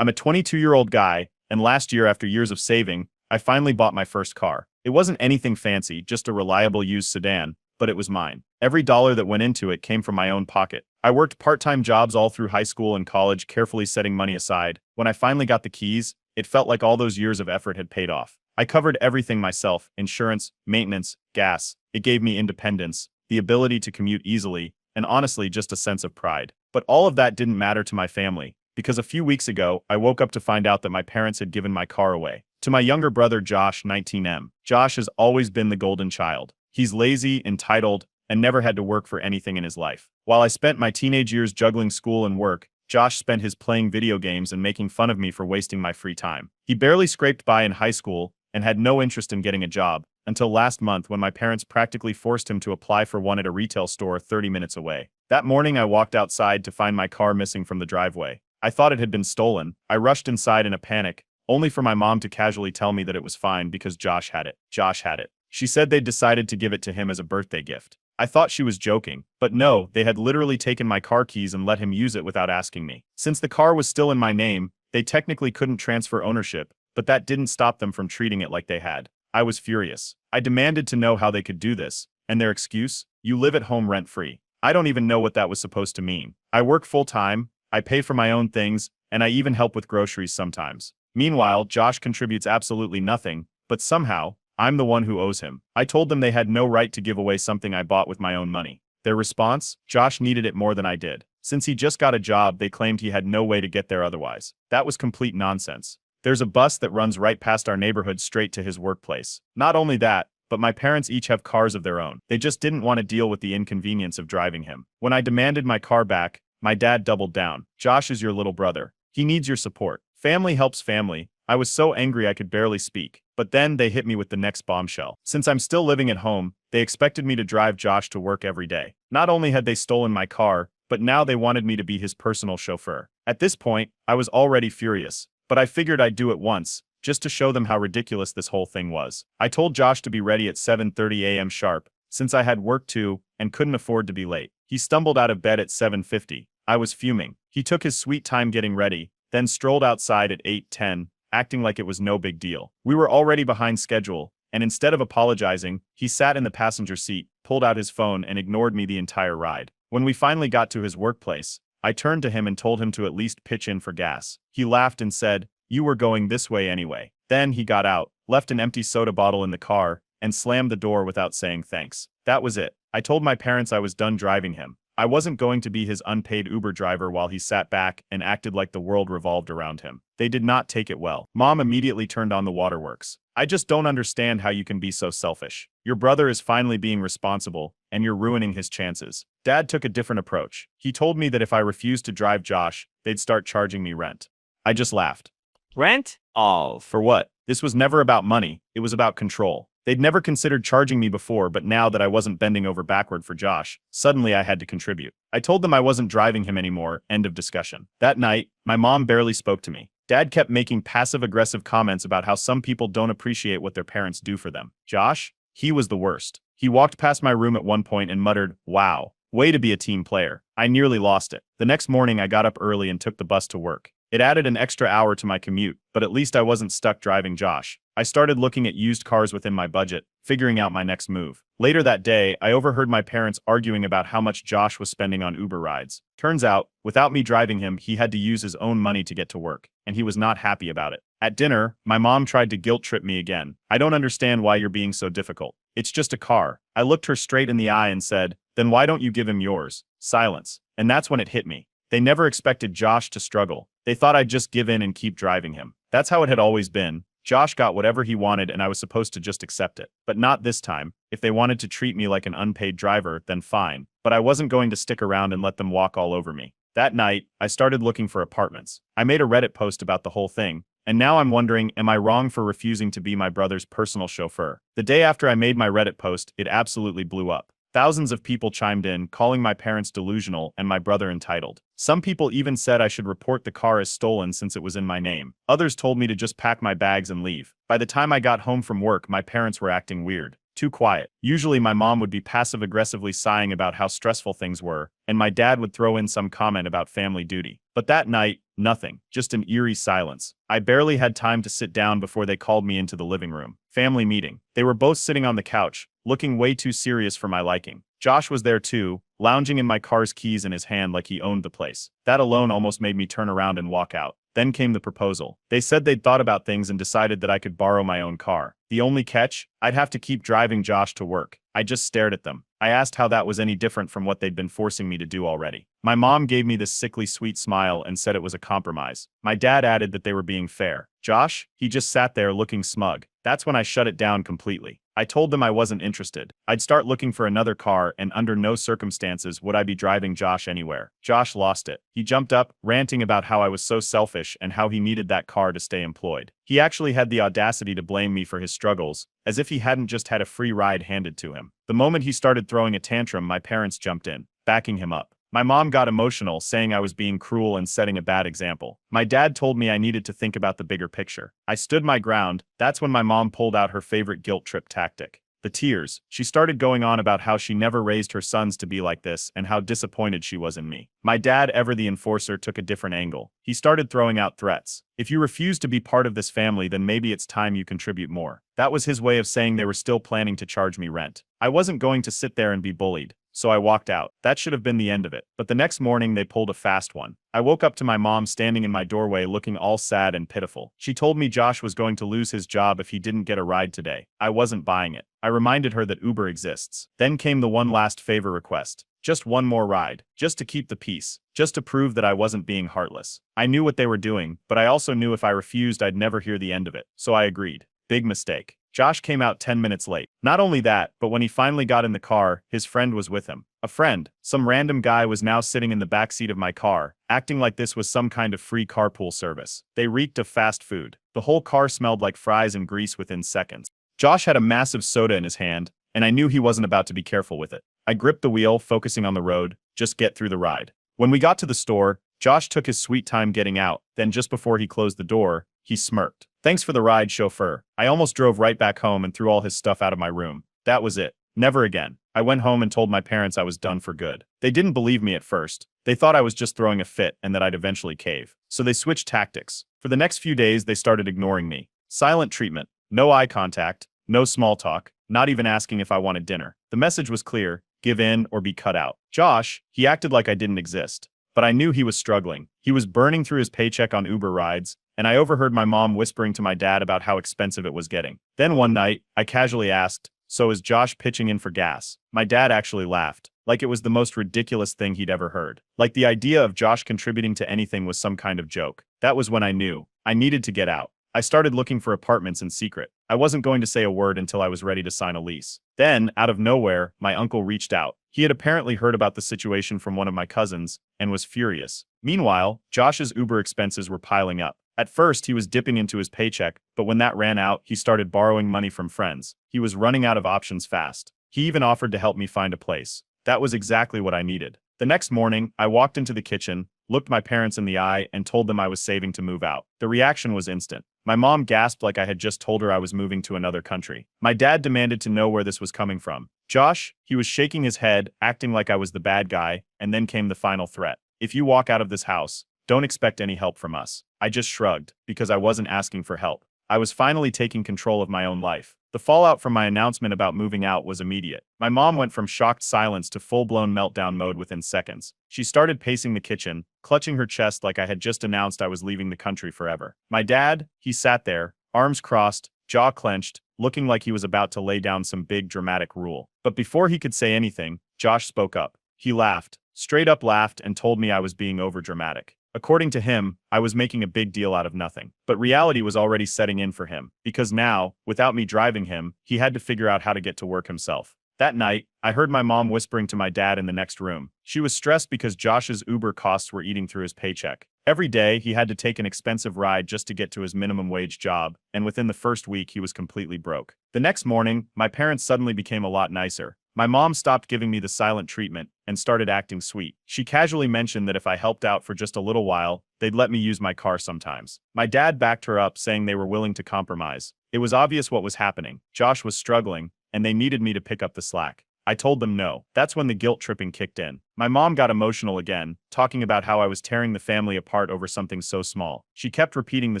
I'm a 22-year-old guy, and last year, after years of saving, I finally bought my first car. It wasn't anything fancy, just a reliable used sedan, but it was mine. Every dollar that went into it came from my own pocket. I worked part-time jobs all through high school and college, carefully setting money aside. When I finally got the keys, it felt like all those years of effort had paid off. I covered everything myself: insurance, maintenance, gas. It gave me independence, the ability to commute easily, and honestly, just a sense of pride. But all of that didn't matter to my family, because a few weeks ago, I woke up to find out that my parents had given my car away to my younger brother Josh, 19M. Josh has always been the golden child. He's lazy, entitled, and never had to work for anything in his life. While I spent my teenage years juggling school and work, Josh spent his playing video games and making fun of me for wasting my free time. He barely scraped by in high school and had no interest in getting a job, until last month when my parents practically forced him to apply for one at a retail store 30 minutes away. That morning I walked outside to find my car missing from the driveway. I thought it had been stolen. I rushed inside in a panic, only for my mom to casually tell me that it was fine because Josh had it. Josh had it. She said they'd decided to give it to him as a birthday gift. I thought she was joking, but no, they had literally taken my car keys and let him use it without asking me. Since the car was still in my name, they technically couldn't transfer ownership, but that didn't stop them from treating it like they had. I was furious. I demanded to know how they could do this, and their excuse? You live at home rent-free. I don't even know what that was supposed to mean. I work full-time, I pay for my own things, and I even help with groceries sometimes. Meanwhile, Josh contributes absolutely nothing, but somehow, I'm the one who owes him. I told them they had no right to give away something I bought with my own money. Their response? Josh needed it more than I did. Since he just got a job, they claimed he had no way to get there otherwise. That was complete nonsense. There's a bus that runs right past our neighborhood straight to his workplace. Not only that, but my parents each have cars of their own. They just didn't want to deal with the inconvenience of driving him. When I demanded my car back, my dad doubled down. Josh is your little brother. He needs your support. Family helps family. I was so angry I could barely speak. But then they hit me with the next bombshell. Since I'm still living at home, they expected me to drive Josh to work every day. Not only had they stolen my car, but now they wanted me to be his personal chauffeur. At this point, I was already furious, but I figured I'd do it once, just to show them how ridiculous this whole thing was. I told Josh to be ready at 7:30 a.m. sharp, since I had work too and couldn't afford to be late. He stumbled out of bed at 7:50. I was fuming. He took his sweet time getting ready, then strolled outside at 8:10, acting like it was no big deal. We were already behind schedule, and instead of apologizing, he sat in the passenger seat, pulled out his phone, and ignored me the entire ride. When we finally got to his workplace, I turned to him and told him to at least pitch in for gas. He laughed and said, "You were going this way anyway." Then he got out, left an empty soda bottle in the car, and slammed the door without saying thanks. That was it. I told my parents I was done driving him. I wasn't going to be his unpaid Uber driver while he sat back and acted like the world revolved around him. They did not take it well. Mom immediately turned on the waterworks. I just don't understand how you can be so selfish. Your brother is finally being responsible, and you're ruining his chances. Dad took a different approach. He told me that if I refused to drive Josh, they'd start charging me rent. I just laughed. Rent? Oh, For what? This was never about money, it was about control. They'd never considered charging me before, but now that I wasn't bending over backward for Josh, suddenly I had to contribute. I told them I wasn't driving him anymore, end of discussion. That night, my mom barely spoke to me. Dad kept making passive-aggressive comments about how some people don't appreciate what their parents do for them. Josh? He was the worst. He walked past my room at one point and muttered, "Wow, way to be a team player." I nearly lost it. The next morning I got up early and took the bus to work. It added an extra hour to my commute, but at least I wasn't stuck driving Josh. I started looking at used cars within my budget, figuring out my next move. Later that day, I overheard my parents arguing about how much Josh was spending on Uber rides. Turns out, without me driving him, he had to use his own money to get to work, and he was not happy about it. At dinner, my mom tried to guilt trip me again. "I don't understand why you're being so difficult. It's just a car." I looked her straight in the eye and said, "Then why don't you give him yours?" Silence. And that's when it hit me. They never expected Josh to struggle. They thought I'd just give in and keep driving him. That's how it had always been. Josh got whatever he wanted and I was supposed to just accept it. But not this time. If they wanted to treat me like an unpaid driver, then fine. But I wasn't going to stick around and let them walk all over me. That night, I started looking for apartments. I made a Reddit post about the whole thing. And now I'm wondering, am I wrong for refusing to be my brother's personal chauffeur? The day after I made my Reddit post, it absolutely blew up. Thousands of people chimed in, calling my parents delusional and my brother entitled. Some people even said I should report the car as stolen since it was in my name. Others told me to just pack my bags and leave. By the time I got home from work, my parents were acting weird. Too quiet. Usually my mom would be passive-aggressively sighing about how stressful things were, and my dad would throw in some comment about family duty. But that night, Nothing. Just an eerie silence. I barely had time to sit down before they called me into the living room. Family meeting. They were both sitting on the couch, looking way too serious for my liking. Josh was there too, lounging in my car's keys in his hand like he owned the place. That alone almost made me turn around and walk out. Then came the proposal. They said they'd thought about things and decided that I could borrow my own car. The only catch? I'd have to keep driving Josh to work. I just stared at them. I asked how that was any different from what they'd been forcing me to do already. My mom gave me this sickly sweet smile and said it was a compromise. My dad added that they were being fair. Josh? He just sat there looking smug. That's when I shut it down completely. I told them I wasn't interested. I'd start looking for another car, and under no circumstances would I be driving Josh anywhere. Josh lost it. He jumped up, ranting about how I was so selfish and how he needed that car to stay employed. He actually had the audacity to blame me for his struggles, as if he hadn't just had a free ride handed to him. The moment he started throwing a tantrum, my parents jumped in, backing him up. My mom got emotional, saying I was being cruel and setting a bad example. My dad told me I needed to think about the bigger picture. I stood my ground. That's when my mom pulled out her favorite guilt trip tactic. The tears. She started going on about how she never raised her sons to be like this and how disappointed she was in me. My dad, ever the enforcer, took a different angle. He started throwing out threats. If you refuse to be part of this family, then maybe it's time you contribute more. That was his way of saying they were still planning to charge me rent. I wasn't going to sit there and be bullied. So I walked out. That should have been the end of it. But the next morning they pulled a fast one. I woke up to my mom standing in my doorway looking all sad and pitiful. She told me Josh was going to lose his job if he didn't get a ride today. I wasn't buying it. I reminded her that Uber exists. Then came the one last favor request. Just one more ride. Just to keep the peace. Just to prove that I wasn't being heartless. I knew what they were doing, but I also knew if I refused I'd never hear the end of it. So I agreed. Big mistake. Josh came out 10 minutes late. Not only that, but when he finally got in the car, his friend was with him. A friend. Some random guy was now sitting in the backseat of my car, acting like this was some kind of free carpool service. They reeked of fast food. The whole car smelled like fries and grease within seconds. Josh had a massive soda in his hand, and I knew he wasn't about to be careful with it. I gripped the wheel, focusing on the road, just get through the ride. When we got to the store, Josh took his sweet time getting out, then just before he closed the door, he smirked. Thanks for the ride, chauffeur. I almost drove right back home and threw all his stuff out of my room. That was it. Never again. I went home and told my parents I was done for good. They didn't believe me at first. They thought I was just throwing a fit and that I'd eventually cave. So they switched tactics. For the next few days, they started ignoring me. Silent treatment. No eye contact. No small talk. Not even asking if I wanted dinner. The message was clear. Give in or be cut out. Josh, he acted like I didn't exist. But I knew he was struggling. He was burning through his paycheck on Uber rides, and I overheard my mom whispering to my dad about how expensive it was getting. Then one night, I casually asked, "So is Josh pitching in for gas?" My dad actually laughed, like it was the most ridiculous thing he'd ever heard. Like the idea of Josh contributing to anything was some kind of joke. That was when I knew. I needed to get out. I started looking for apartments in secret. I wasn't going to say a word until I was ready to sign a lease. Then, out of nowhere, my uncle reached out. He had apparently heard about the situation from one of my cousins and was furious. Meanwhile, Josh's Uber expenses were piling up. At first, he was dipping into his paycheck, but when that ran out, he started borrowing money from friends. He was running out of options fast. He even offered to help me find a place. That was exactly what I needed. The next morning, I walked into the kitchen, looked my parents in the eye, and told them I was saving to move out. The reaction was instant. My mom gasped like I had just told her I was moving to another country. My dad demanded to know where this was coming from. Josh, he was shaking his head, acting like I was the bad guy, and then came the final threat. If you walk out of this house, don't expect any help from us. I just shrugged, because I wasn't asking for help. I was finally taking control of my own life. The fallout from my announcement about moving out was immediate. My mom went from shocked silence to full-blown meltdown mode within seconds. She started pacing the kitchen, clutching her chest like I had just announced I was leaving the country forever. My dad, he sat there, arms crossed, jaw clenched, looking like he was about to lay down some big dramatic rule. But before he could say anything, Josh spoke up. He laughed, straight up laughed, and told me I was being overdramatic. According to him, I was making a big deal out of nothing. But reality was already setting in for him, because now, without me driving him, he had to figure out how to get to work himself. That night, I heard my mom whispering to my dad in the next room. She was stressed because Josh's Uber costs were eating through his paycheck. Every day, he had to take an expensive ride just to get to his minimum wage job, and within the first week, he was completely broke. The next morning, my parents suddenly became a lot nicer. My mom stopped giving me the silent treatment and started acting sweet. She casually mentioned that if I helped out for just a little while, they'd let me use my car sometimes. My dad backed her up, saying they were willing to compromise. It was obvious what was happening. Josh was struggling, and they needed me to pick up the slack. I told them no. That's when the guilt tripping kicked in. My mom got emotional again, talking about how I was tearing the family apart over something so small. She kept repeating the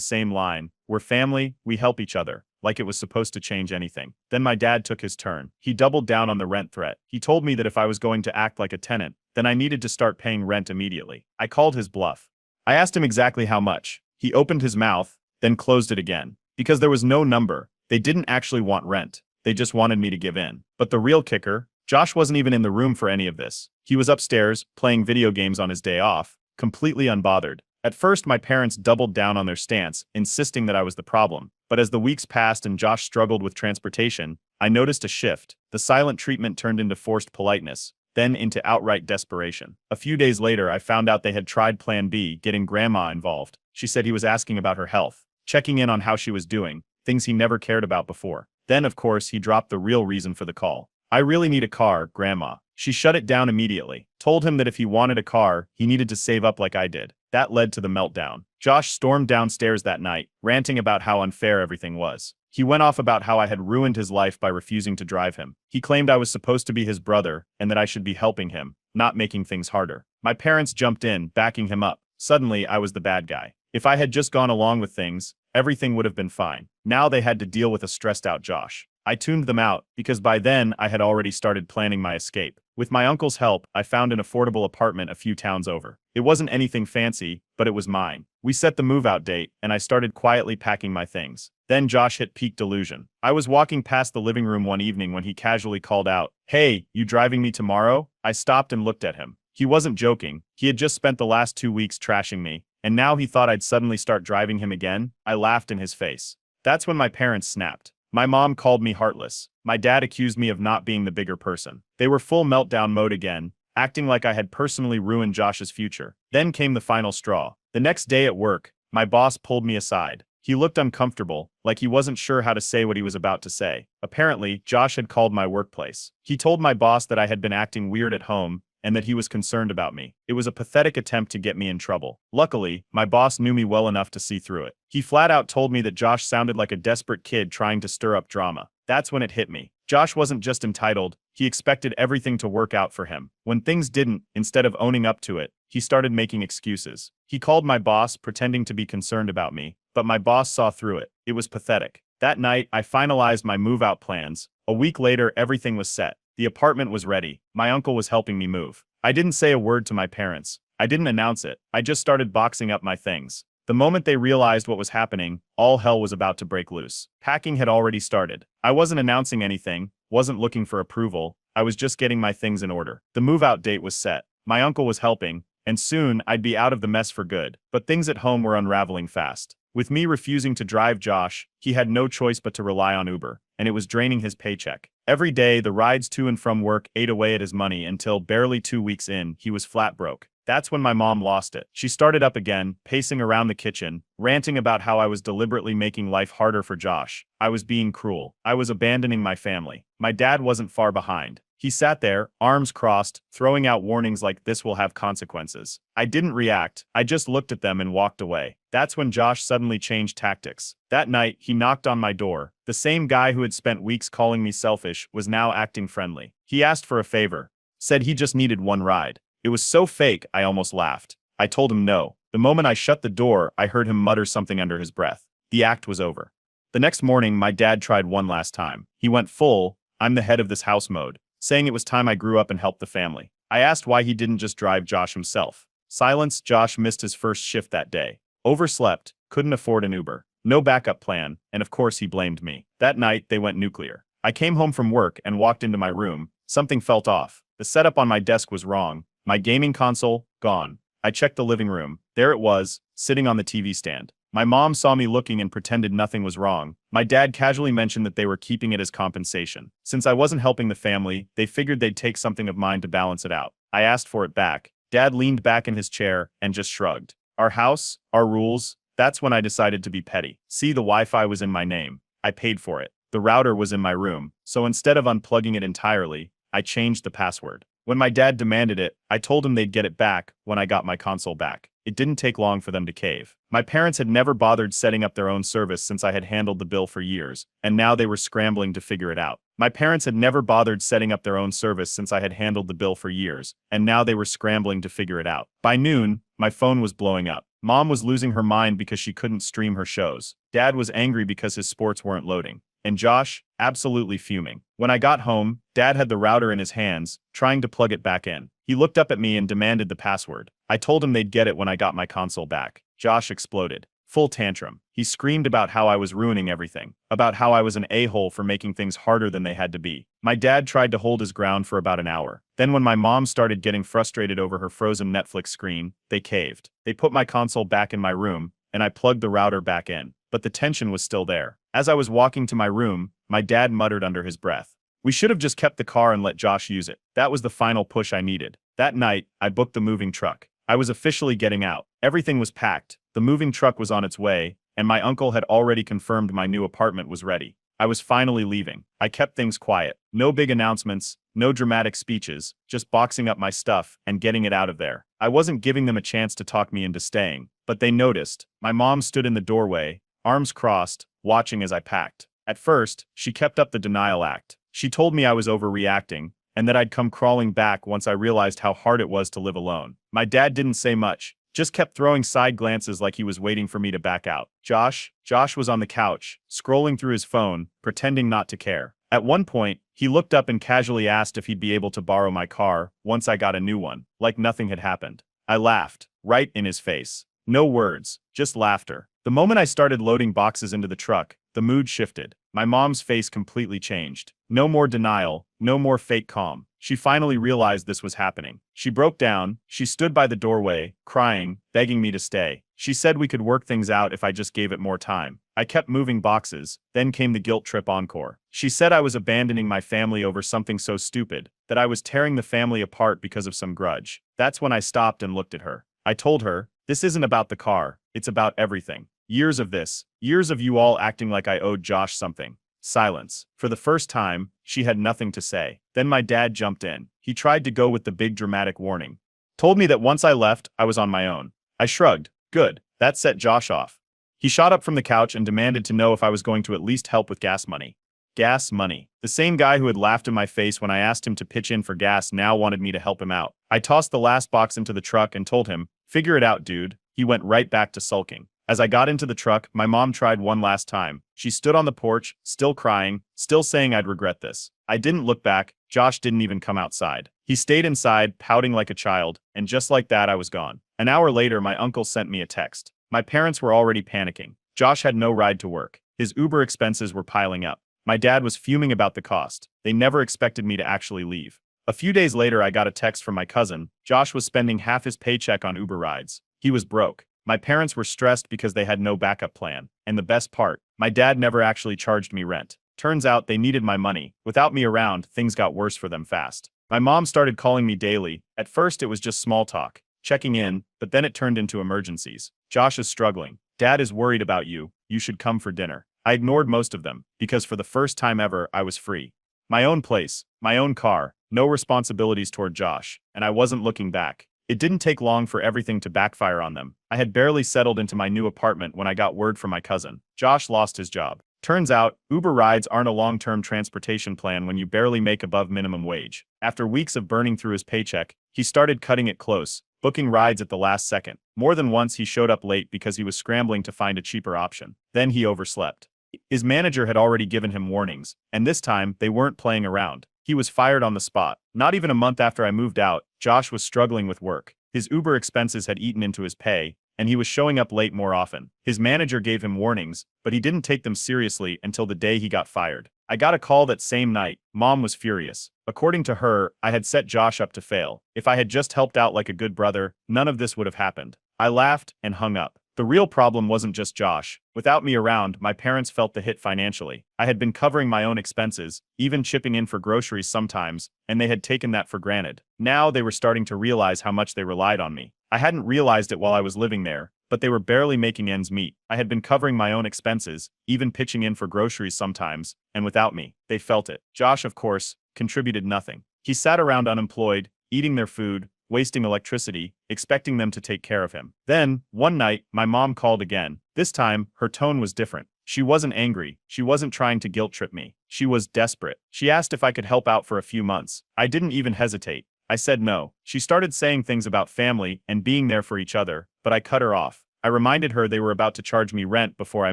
same line, "We're family, we help each other," like it was supposed to change anything. Then my dad took his turn. He doubled down on the rent threat. He told me that if I was going to act like a tenant, then I needed to start paying rent immediately. I called his bluff. I asked him exactly how much. He opened his mouth, then closed it again. Because there was no number, they didn't actually want rent. They just wanted me to give in. But the real kicker, Josh wasn't even in the room for any of this. He was upstairs, playing video games on his day off, completely unbothered. At first, my parents doubled down on their stance, insisting that I was the problem. But as the weeks passed and Josh struggled with transportation, I noticed a shift. The silent treatment turned into forced politeness, then into outright desperation. A few days later, I found out they had tried Plan B, getting Grandma involved. She said he was asking about her health, checking in on how she was doing, things he never cared about before. Then, of course, he dropped the real reason for the call. "I really need a car, Grandma." She shut it down immediately, told him that if he wanted a car, he needed to save up like I did. That led to the meltdown. Josh stormed downstairs that night, ranting about how unfair everything was. He went off about how I had ruined his life by refusing to drive him. He claimed I was supposed to be his brother and that I should be helping him, not making things harder. My parents jumped in, backing him up. Suddenly, I was the bad guy. If I had just gone along with things, everything would have been fine. Now they had to deal with a stressed-out Josh. I tuned them out, because by then I had already started planning my escape. With my uncle's help, I found an affordable apartment a few towns over. It wasn't anything fancy, but it was mine. We set the move-out date, and I started quietly packing my things. Then Josh hit peak delusion. I was walking past the living room one evening when he casually called out, "Hey, you driving me tomorrow?" I stopped and looked at him. He wasn't joking. He had just spent the last 2 weeks trashing me, and now he thought I'd suddenly start driving him again. I laughed in his face. That's when my parents snapped. My mom called me heartless. My dad accused me of not being the bigger person. They were full meltdown mode again, acting like I had personally ruined Josh's future. Then came the final straw. The next day at work, my boss pulled me aside. He looked uncomfortable, like he wasn't sure how to say what he was about to say. Apparently, Josh had called my workplace. He told my boss that I had been acting weird at home, and that he was concerned about me. It was a pathetic attempt to get me in trouble. Luckily, my boss knew me well enough to see through it. He flat out told me that Josh sounded like a desperate kid trying to stir up drama. That's when it hit me. Josh wasn't just entitled, he expected everything to work out for him. When things didn't, instead of owning up to it, he started making excuses. He called my boss, pretending to be concerned about me, but my boss saw through it. It was pathetic. That night, I finalized my move-out plans. A week later, everything was set. The apartment was ready. My uncle was helping me move. I didn't say a word to my parents. I didn't announce it. I just started boxing up my things. The moment they realized what was happening, all hell was about to break loose. Packing had already started. I wasn't announcing anything, wasn't looking for approval. I was just getting my things in order. The move-out date was set. My uncle was helping, and soon I'd be out of the mess for good. But things at home were unraveling fast. With me refusing to drive Josh, he had no choice but to rely on Uber, and it was draining his paycheck. Every day, the rides to and from work ate away at his money until barely 2 weeks in, he was flat broke. That's when my mom lost it. She started up again, pacing around the kitchen, ranting about how I was deliberately making life harder for Josh. I was being cruel. I was abandoning my family. My dad wasn't far behind. He sat there, arms crossed, throwing out warnings like this will have consequences. I didn't react. I just looked at them and walked away. That's when Josh suddenly changed tactics. That night, he knocked on my door. The same guy who had spent weeks calling me selfish was now acting friendly. He asked for a favor. Said he just needed one ride. It was so fake, I almost laughed. I told him no. The moment I shut the door, I heard him mutter something under his breath. The act was over. The next morning, my dad tried one last time. He went full, "I'm the head of this house" mode, saying it was time I grew up and helped the family. I asked why he didn't just drive Josh himself. Silence. Josh missed his first shift that day. Overslept, couldn't afford an Uber, no backup plan, and of course he blamed me. That night, they went nuclear. I came home from work and walked into my room. Something felt off. The setup on my desk was wrong. My gaming console, gone. I checked the living room. There it was, sitting on the TV stand. My mom saw me looking and pretended nothing was wrong. My dad casually mentioned that they were keeping it as compensation. Since I wasn't helping the family, they figured they'd take something of mine to balance it out. I asked for it back. Dad leaned back in his chair and just shrugged. Our house, our rules. That's when I decided to be petty. See, the Wi-Fi was in my name. I paid for it. The router was in my room. So instead of unplugging it entirely, I changed the password. When my dad demanded it, I told him they'd get it back when I got my console back. It didn't take long for them to cave. My parents had never bothered setting up their own service since I had handled the bill for years, and now they were scrambling to figure it out. My parents had never bothered setting up their own service since I had handled the bill for years, and now they were scrambling to figure it out. By noon, my phone was blowing up. Mom was losing her mind because she couldn't stream her shows. Dad was angry because his sports weren't loading. And Josh, absolutely fuming. When I got home, Dad had the router in his hands, trying to plug it back in. He looked up at me and demanded the password. I told him they'd get it when I got my console back. Josh exploded. Full tantrum. He screamed about how I was ruining everything, about how I was an a-hole for making things harder than they had to be. My dad tried to hold his ground for about an hour. Then when my mom started getting frustrated over her frozen Netflix screen, they caved. They put my console back in my room, and I plugged the router back in. But the tension was still there. As I was walking to my room, my dad muttered under his breath, "We should have just kept the car and let Josh use it." That was the final push I needed. That night, I booked the moving truck. I was officially getting out. Everything was packed. The moving truck was on its way, and my uncle had already confirmed my new apartment was ready. I was finally leaving. I kept things quiet. No big announcements, no dramatic speeches, just boxing up my stuff and getting it out of there. I wasn't giving them a chance to talk me into staying, but they noticed. My mom stood in the doorway, arms crossed, watching as I packed. At first, she kept up the denial act. She told me I was overreacting, and that I'd come crawling back once I realized how hard it was to live alone. My dad didn't say much, just kept throwing side glances like he was waiting for me to back out. Josh was on the couch, scrolling through his phone, pretending not to care. At one point, he looked up and casually asked if he'd be able to borrow my car once I got a new one, like nothing had happened. I laughed, right in his face. No words, just laughter. The moment I started loading boxes into the truck, the mood shifted. My mom's face completely changed. No more denial, no more fake calm. She finally realized this was happening. She broke down, she stood by the doorway, crying, begging me to stay. She said we could work things out if I just gave it more time. I kept moving boxes, then came the guilt trip encore. She said I was abandoning my family over something so stupid, that I was tearing the family apart because of some grudge. That's when I stopped and looked at her. I told her, "This isn't about the car, it's about everything. Years of this, years of you all acting like I owed Josh something." Silence. For the first time, she had nothing to say. Then my dad jumped in. He tried to go with the big dramatic warning. Told me that once I left, I was on my own. I shrugged. Good. That set Josh off. He shot up from the couch and demanded to know if I was going to at least help with gas money. Gas money. The same guy who had laughed in my face when I asked him to pitch in for gas now wanted me to help him out. I tossed the last box into the truck and told him, "Figure it out, dude." He went right back to sulking. As I got into the truck, my mom tried one last time. She stood on the porch, still crying, still saying I'd regret this. I didn't look back. Josh didn't even come outside. He stayed inside, pouting like a child, and just like that I was gone. An hour later, my uncle sent me a text. My parents were already panicking. Josh had no ride to work. His Uber expenses were piling up. My dad was fuming about the cost. They never expected me to actually leave. A few days later, I got a text from my cousin. Josh was spending half his paycheck on Uber rides. He was broke. My parents were stressed because they had no backup plan. And the best part, my dad never actually charged me rent. Turns out they needed my money. Without me around, things got worse for them fast. My mom started calling me daily. At first, it was just small talk, checking in, but then it turned into emergencies. "Josh is struggling. Dad is worried about you. You should come for dinner." I ignored most of them, because for the first time ever, I was free. My own place, my own car, no responsibilities toward Josh, and I wasn't looking back. It didn't take long for everything to backfire on them. I had barely settled into my new apartment when I got word from my cousin. Josh lost his job. Turns out, Uber rides aren't a long-term transportation plan when you barely make above minimum wage. After weeks of burning through his paycheck, he started cutting it close, booking rides at the last second. More than once he showed up late because he was scrambling to find a cheaper option. Then he overslept. His manager had already given him warnings, and this time, they weren't playing around. He was fired on the spot. Not even a month after I moved out, Josh was struggling with work. His Uber expenses had eaten into his pay, and he was showing up late more often. His manager gave him warnings, but he didn't take them seriously until the day he got fired. I got a call that same night. Mom was furious. According to her, I had set Josh up to fail. If I had just helped out like a good brother, none of this would have happened. I laughed and hung up. The real problem wasn't just Josh. Without me around, my parents felt the hit financially. I had been covering my own expenses, even chipping in for groceries sometimes, and they had taken that for granted. Now they were starting to realize how much they relied on me. I hadn't realized it while I was living there, but they were barely making ends meet. I had been covering my own expenses, even pitching in for groceries sometimes, and without me, they felt it. Josh, of course, contributed nothing. He sat around unemployed, eating their food, wasting electricity, expecting them to take care of him. Then, one night, my mom called again. This time, her tone was different. She wasn't angry. She wasn't trying to guilt trip me. She was desperate. She asked if I could help out for a few months. I didn't even hesitate. I said no. She started saying things about family and being there for each other, but I cut her off. I reminded her they were about to charge me rent before I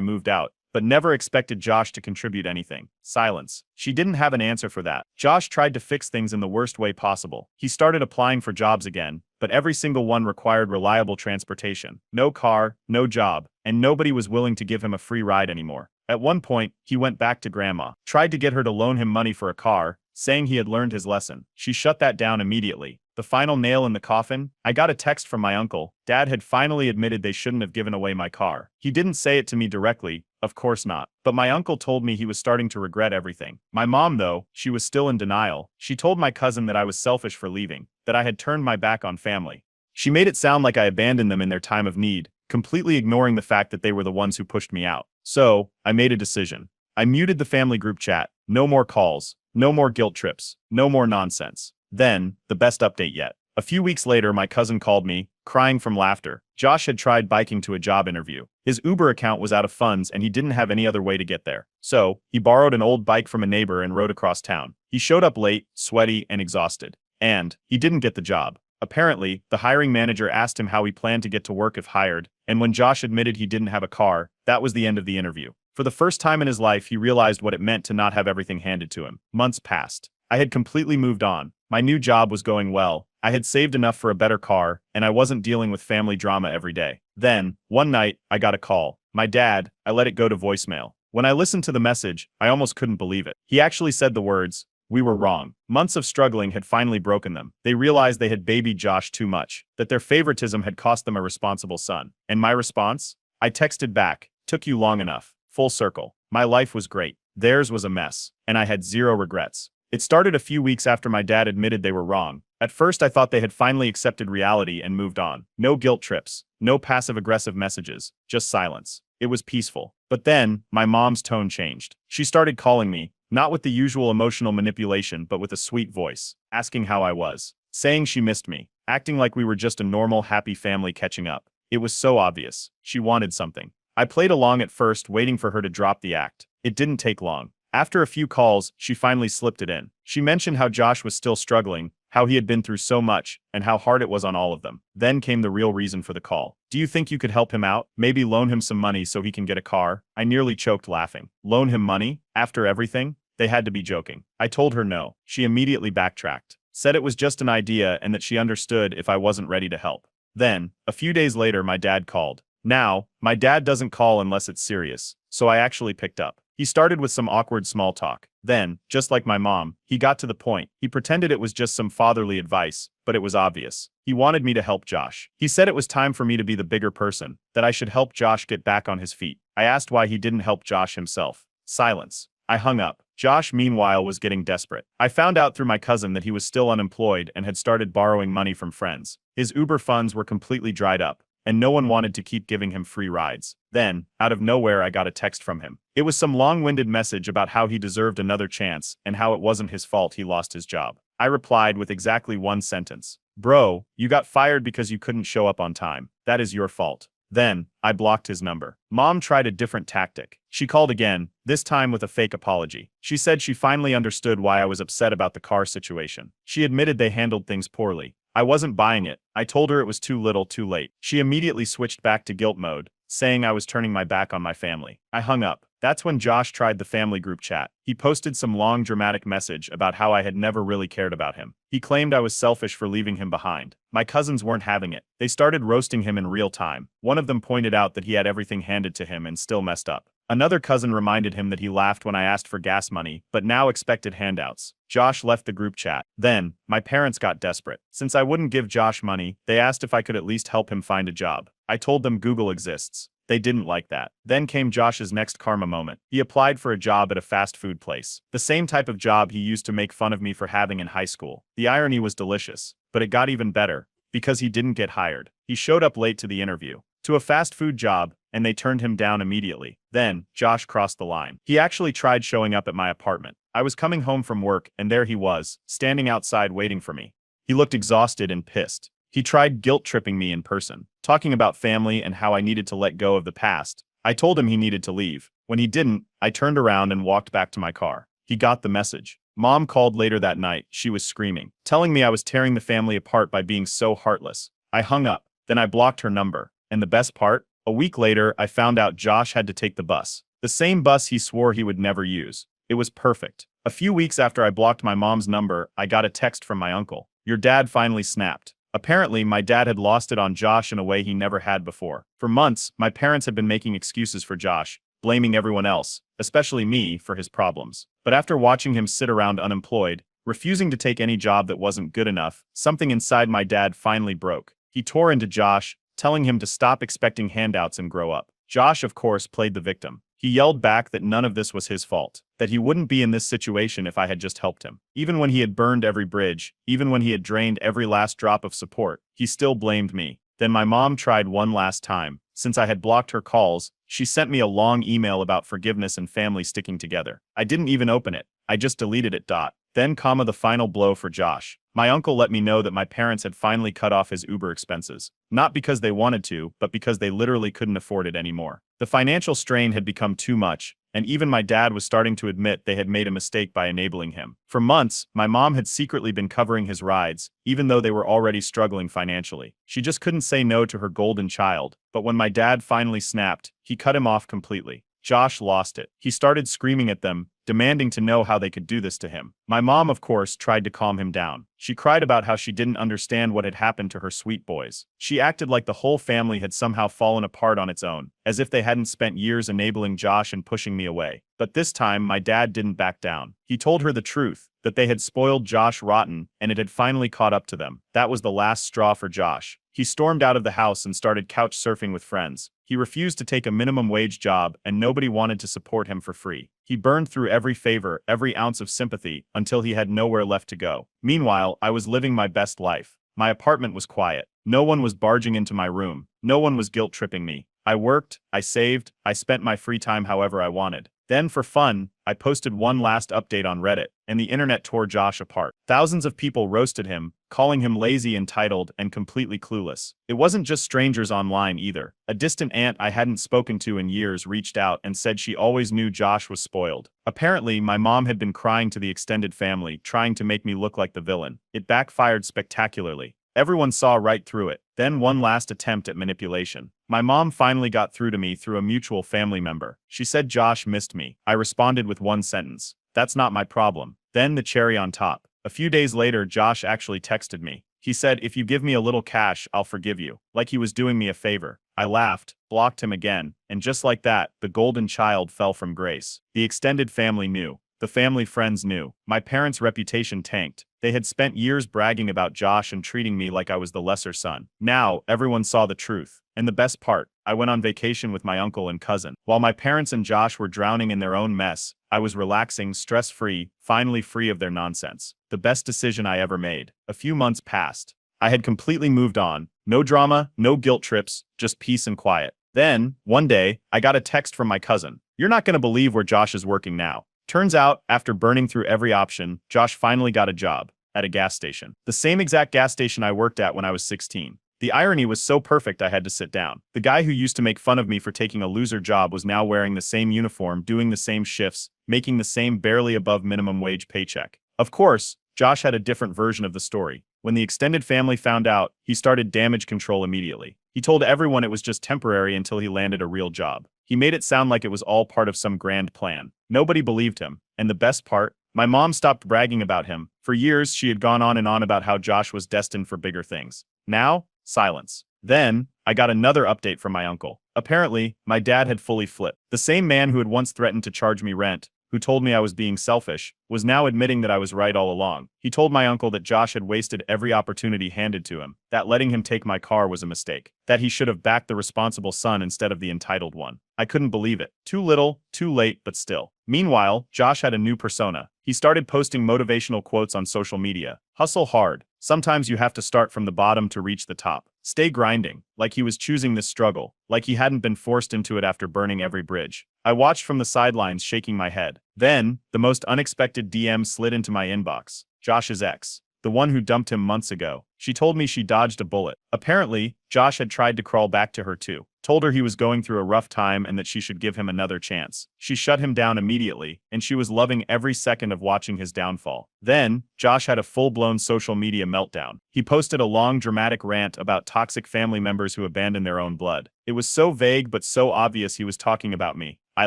moved out, but never expected Josh to contribute anything. Silence. She didn't have an answer for that. Josh tried to fix things in the worst way possible. He started applying for jobs again, but every single one required reliable transportation. No car, no job, and nobody was willing to give him a free ride anymore. At one point, he went back to grandma, tried to get her to loan him money for a car, saying he had learned his lesson. She shut that down immediately. The final nail in the coffin? I got a text from my uncle. Dad had finally admitted they shouldn't have given away my car. He didn't say it to me directly, of course not. But my uncle told me he was starting to regret everything. My mom, though, she was still in denial. She told my cousin that I was selfish for leaving, that I had turned my back on family. She made it sound like I abandoned them in their time of need, completely ignoring the fact that they were the ones who pushed me out. So, I made a decision. I muted the family group chat. No more calls. No more guilt trips. No more nonsense. Then, the best update yet. A few weeks later, my cousin called me, crying from laughter. Josh had tried biking to a job interview. His Uber account was out of funds and he didn't have any other way to get there. So, he borrowed an old bike from a neighbor and rode across town. He showed up late, sweaty, and exhausted. And, he didn't get the job. Apparently, the hiring manager asked him how he planned to get to work if hired, and when Josh admitted he didn't have a car, that was the end of the interview. For the first time in his life, he realized what it meant to not have everything handed to him. Months passed. I had completely moved on. My new job was going well. I had saved enough for a better car, and I wasn't dealing with family drama every day. Then, one night, I got a call. My dad. I let it go to voicemail. When I listened to the message, I almost couldn't believe it. He actually said the words, "We were wrong." Months of struggling had finally broken them. They realized they had babied Josh too much, that their favoritism had cost them a responsible son. And my response? I texted back, "Took you long enough." Full circle. My life was great. Theirs was a mess, and I had zero regrets. It started a few weeks after my dad admitted they were wrong. At first I thought they had finally accepted reality and moved on. No guilt trips, no passive-aggressive messages, just silence. It was peaceful. But then, my mom's tone changed. She started calling me, not with the usual emotional manipulation but with a sweet voice, asking how I was, saying she missed me, acting like we were just a normal, happy family catching up. It was so obvious. She wanted something. I played along at first, waiting for her to drop the act. It didn't take long. After a few calls, she finally slipped it in. She mentioned how Josh was still struggling, how he had been through so much, and how hard it was on all of them. Then came the real reason for the call. "Do you think you could help him out? Maybe loan him some money so he can get a car?" I nearly choked laughing. Loan him money? After everything? They had to be joking. I told her no. She immediately backtracked. Said it was just an idea and that she understood if I wasn't ready to help. Then, a few days later, my dad called. Now, my dad doesn't call unless it's serious, so I actually picked up. He started with some awkward small talk. Then, just like my mom, he got to the point. He pretended it was just some fatherly advice, but it was obvious. He wanted me to help Josh. He said it was time for me to be the bigger person, that I should help Josh get back on his feet. I asked why he didn't help Josh himself. Silence. I hung up. Josh, meanwhile, was getting desperate. I found out through my cousin that he was still unemployed and had started borrowing money from friends. His Uber funds were completely dried up, and no one wanted to keep giving him free rides. Then, out of nowhere, I got a text from him. It was some long-winded message about how he deserved another chance and how it wasn't his fault he lost his job. I replied with exactly one sentence. "Bro, you got fired because you couldn't show up on time. That is your fault." Then, I blocked his number. Mom tried a different tactic. She called again, this time with a fake apology. She said she finally understood why I was upset about the car situation. She admitted they handled things poorly. I wasn't buying it. I told her it was too little too late. She immediately switched back to guilt mode, saying I was turning my back on my family. I hung up. That's when Josh tried the family group chat. He posted some long dramatic message about how I had never really cared about him. He claimed I was selfish for leaving him behind. My cousins weren't having it. They started roasting him in real time. One of them pointed out that he had everything handed to him and still messed up. Another cousin reminded him that he laughed when I asked for gas money, but now expected handouts. Josh left the group chat. Then, my parents got desperate. Since I wouldn't give Josh money, they asked if I could at least help him find a job. I told them Google exists. They didn't like that. Then came Josh's next karma moment. He applied for a job at a fast food place. The same type of job he used to make fun of me for having in high school. The irony was delicious, but it got even better, because he didn't get hired. He showed up late to the interview. To a fast food job, and they turned him down immediately. Then, Josh crossed the line. He actually tried showing up at my apartment. I was coming home from work, and there he was, standing outside waiting for me. He looked exhausted and pissed. He tried guilt-tripping me in person, talking about family and how I needed to let go of the past. I told him he needed to leave. When he didn't, I turned around and walked back to my car. He got the message. Mom called later that night. She was screaming, telling me I was tearing the family apart by being so heartless. I hung up. Then I blocked her number. And the best part? A week later, I found out Josh had to take the bus. The same bus he swore he would never use. It was perfect. A few weeks after I blocked my mom's number, I got a text from my uncle. Your dad finally snapped. Apparently, my dad had lost it on Josh in a way he never had before. For months, my parents had been making excuses for Josh, blaming everyone else, especially me, for his problems. But after watching him sit around unemployed, refusing to take any job that wasn't good enough, something inside my dad finally broke. He tore into Josh, telling him to stop expecting handouts and grow up. Josh, of course, played the victim. He yelled back that none of this was his fault, that he wouldn't be in this situation if I had just helped him. Even when he had burned every bridge, even when he had drained every last drop of support, he still blamed me. Then my mom tried one last time. Since I had blocked her calls, she sent me a long email about forgiveness and family sticking together. I didn't even open it. I just deleted it. Then, the final blow for Josh. My uncle let me know that my parents had finally cut off his Uber expenses. Not because they wanted to, but because they literally couldn't afford it anymore. The financial strain had become too much, and even my dad was starting to admit they had made a mistake by enabling him. For months, my mom had secretly been covering his rides, even though they were already struggling financially. She just couldn't say no to her golden child, but when my dad finally snapped, he cut him off completely. Josh lost it. He started screaming at them, demanding to know how they could do this to him. My mom, of course, tried to calm him down. She cried about how she didn't understand what had happened to her sweet boys. She acted like the whole family had somehow fallen apart on its own, as if they hadn't spent years enabling Josh and pushing me away. But this time, my dad didn't back down. He told her the truth, that they had spoiled Josh rotten, and it had finally caught up to them. That was the last straw for Josh. He stormed out of the house and started couch surfing with friends. He refused to take a minimum wage job, and nobody wanted to support him for free. He burned through every favor, every ounce of sympathy, until he had nowhere left to go. Meanwhile, I was living my best life. My apartment was quiet. No one was barging into my room. No one was guilt-tripping me. I worked, I saved, I spent my free time however I wanted. Then, for fun, I posted one last update on Reddit, and the internet tore Josh apart. Thousands of people roasted him, calling him lazy, entitled, and completely clueless. It wasn't just strangers online either. A distant aunt I hadn't spoken to in years reached out and said she always knew Josh was spoiled. Apparently, my mom had been crying to the extended family, trying to make me look like the villain. It backfired spectacularly. Everyone saw right through it. Then one last attempt at manipulation. My mom finally got through to me through a mutual family member. She said Josh missed me. I responded with one sentence. That's not my problem. Then the cherry on top. A few days later, Josh actually texted me. He said, if you give me a little cash, I'll forgive you. Like he was doing me a favor. I laughed, blocked him again, and just like that, the golden child fell from grace. The extended family knew. The family friends knew. My parents' reputation tanked. They had spent years bragging about Josh and treating me like I was the lesser son. Now, everyone saw the truth. And the best part, I went on vacation with my uncle and cousin. While my parents and Josh were drowning in their own mess, I was relaxing, stress-free, finally free of their nonsense. The best decision I ever made. A few months passed. I had completely moved on. No drama, no guilt trips, just peace and quiet. Then, one day, I got a text from my cousin. You're not gonna believe where Josh is working now. Turns out, after burning through every option, Josh finally got a job at a gas station. The same exact gas station I worked at when I was 16. The irony was so perfect I had to sit down. The guy who used to make fun of me for taking a loser job was now wearing the same uniform, doing the same shifts, making the same barely above minimum wage paycheck. Of course, Josh had a different version of the story. When the extended family found out, he started damage control immediately. He told everyone it was just temporary until he landed a real job. He made it sound like it was all part of some grand plan. Nobody believed him. And the best part? My mom stopped bragging about him. For years, she had gone on and on about how Josh was destined for bigger things. Now, silence. Then, I got another update from my uncle. Apparently, my dad had fully flipped. The same man who had once threatened to charge me rent, who told me I was being selfish, was now admitting that I was right all along. He told my uncle that Josh had wasted every opportunity handed to him, that letting him take my car was a mistake, that he should have backed the responsible son instead of the entitled one. I couldn't believe it. Too little, too late, but still. Meanwhile, Josh had a new persona. He started posting motivational quotes on social media. Hustle hard. Sometimes you have to start from the bottom to reach the top. Stay grinding, like he was choosing this struggle, like he hadn't been forced into it after burning every bridge. I watched from the sidelines, shaking my head. Then, the most unexpected DM slid into my inbox. Josh's ex. the one who dumped him months ago. She told me she dodged a bullet. Apparently, Josh had tried to crawl back to her too. Told her he was going through a rough time and that she should give him another chance. She shut him down immediately, and she was loving every second of watching his downfall. Then, Josh had a full-blown social media meltdown. He posted a long dramatic rant about toxic family members who abandon their own blood. It was so vague but so obvious he was talking about me. I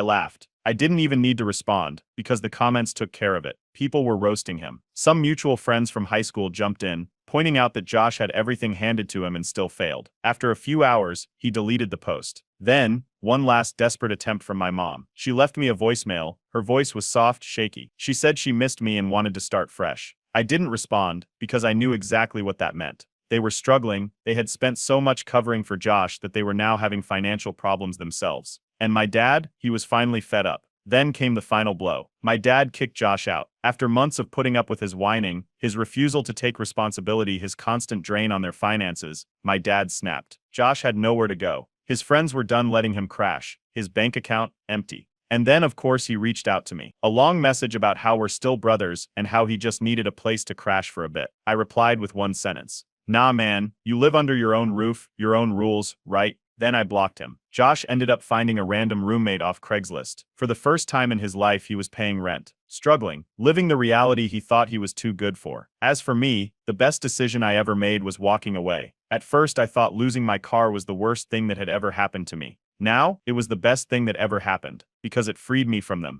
laughed. I didn't even need to respond, because the comments took care of it. People were roasting him. Some mutual friends from high school jumped in, pointing out that Josh had everything handed to him and still failed. After a few hours, he deleted the post. Then, one last desperate attempt from my mom. She left me a voicemail. Her voice was soft, shaky. She said she missed me and wanted to start fresh. I didn't respond, because I knew exactly what that meant. They were struggling. They had spent so much covering for Josh that they were now having financial problems themselves. And my dad, he was finally fed up. Then came the final blow. My dad kicked Josh out. After months of putting up with his whining, his refusal to take responsibility, his constant drain on their finances, my dad snapped. Josh had nowhere to go. His friends were done letting him crash. His bank account, empty. And then of course he reached out to me. A long message about how we're still brothers and how he just needed a place to crash for a bit. I replied with one sentence. Nah man, you live under your own roof, your own rules, right? Then I blocked him. Josh ended up finding a random roommate off Craigslist. For the first time in his life he was paying rent, struggling, living the reality he thought he was too good for. As for me, the best decision I ever made was walking away. At first I thought losing my car was the worst thing that had ever happened to me. Now, it was the best thing that ever happened, because it freed me from them.